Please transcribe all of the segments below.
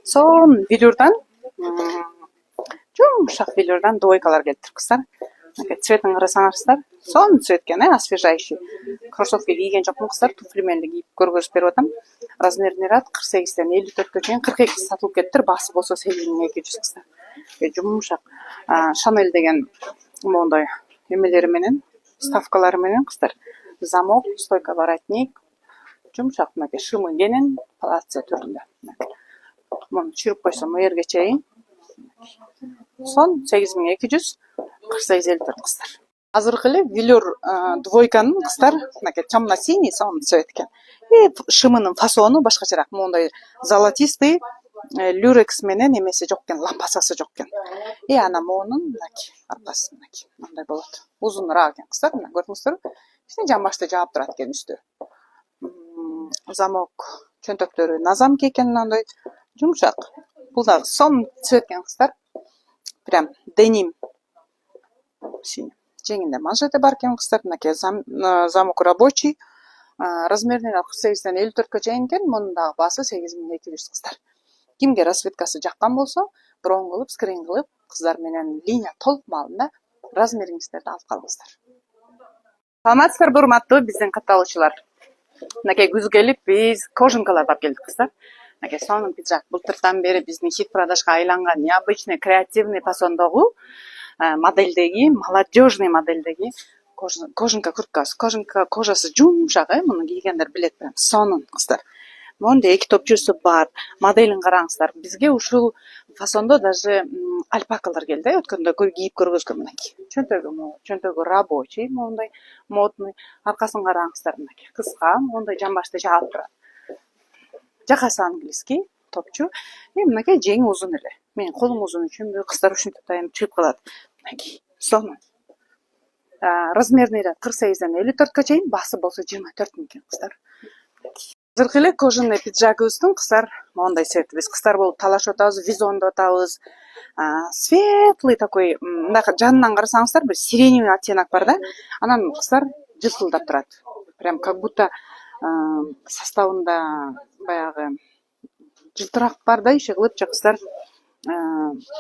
Son велюрдан жумшак велюрдан двойкалар келиптир кыздар. Цветин карасаңарсыздар, сонун цвет экен, освежающий. Кроссовка кийген жокмун кыздар, туфли менен кийип көргөзүп берип атам. Размерный ряд 48ден 54гө чейин 42 сатылып кетиптир. Баасы болсо 8200 кыздар. Жумшак Chanel деген моундай эмелери менен, вставкалары менен кыздар. Замок, стойка воротник, жумшак мынакей шымы кенен, платье түрүндө. Муну чырып койсом жерге чейин. Son 8200, 48,54 кыздар. Азыркы эле велюр двойканын кыздар, мынакей темно-синий сонун цвет экен. И шымынын фасону башкачараак, моундай золотистый, люрекс менен эмеси жок экен, лампасасы жок экен. И ана моунун мынакей аркасы мынакей мындай болот. Узунураак экен кыздар, мына көрдүңүздөрбү? Ичине жамбашты жаап турат экен үстү. Замок чөнтөктөрү назамки экен, мындай жумшак. Бул дагы сонун цвет экен кыздар. Прям деним. Синий. Жеңинде манжети бар экен кыздар, мынакей замок рабочий. Размерный 48ден 54гө чейин экен, мунун дагы баасы 8200 кыздар. Кимге расцветкасы жаккан болсо, броун кылып, скрин кылып, кыздар менен линия толук маалында размериңиздерди алып калыңыздар. Саламатсыздарбы, урматтуу биздин катталуучулар. Мынакей күз келип, биз кожанкаларды алып келдик кыздар. Мынакей сонун пиджак. Былтырдан бери биздин хит продажга айланган необычный, креативный фасондогу модельдеги, молодежный модельдеги кожанка курткасы. Кожанка кожасы жумшак, муну кийгендер билет прям сонун кыздар. Монда эки топчусу бар. Моделин караңыздар. Бизге ушул фасондо даже альпакалар келди. Өткөндө кийип көргөзгөн мынакей. Чөнтөгү рабочий, мондай модный. Аркасын караңыздар, мынакей кыска, мондай жамбашты жаап турат. Жакасы английский, топчу. И мынакей жеңи узун эле. Менин колум узун үчүн кыздар ушинтип таянып чыгып калат. Мынакей сонун. Размерный ряд 48ден 54гө чейин, баасы болсо 24 000 экен кыздар. Азыркы эле кожаный пиджагыбыздын кыздар мондай цвет. Биз кыздар болуп талашып атабыз, визондоп атабыз. Светлый такой, мындай жанынан карасаңыздар, бир сиреневый оттенок бар да. Анан кыздар жылтылдап турат. Прям как будто составында баягы жылтырак бар да, иши кылып кыздар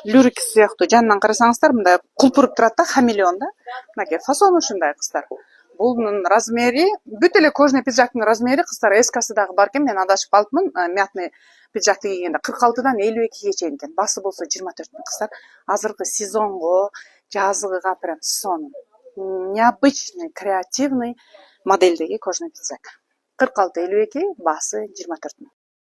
люрекс сыяктуу жанынан карасаңыздар, мындай кулпуруп турат да, хамелеон да. Мынакей фасон ушундай кыздар. Бунун размери, бүт эле кожаный пиджактын размери кыздар эскасы дагы бар экен. Мен адашып калыпмын. Мятный пиджакты кийгенде 46дан 52ге чейин экен. Баасы болсо 24 000 кыздар. Азыркы сезонго, жазгыга прям сонун. Необычный, креативный модельдеги кожаный пиджак. 46-52, баасы 24 000.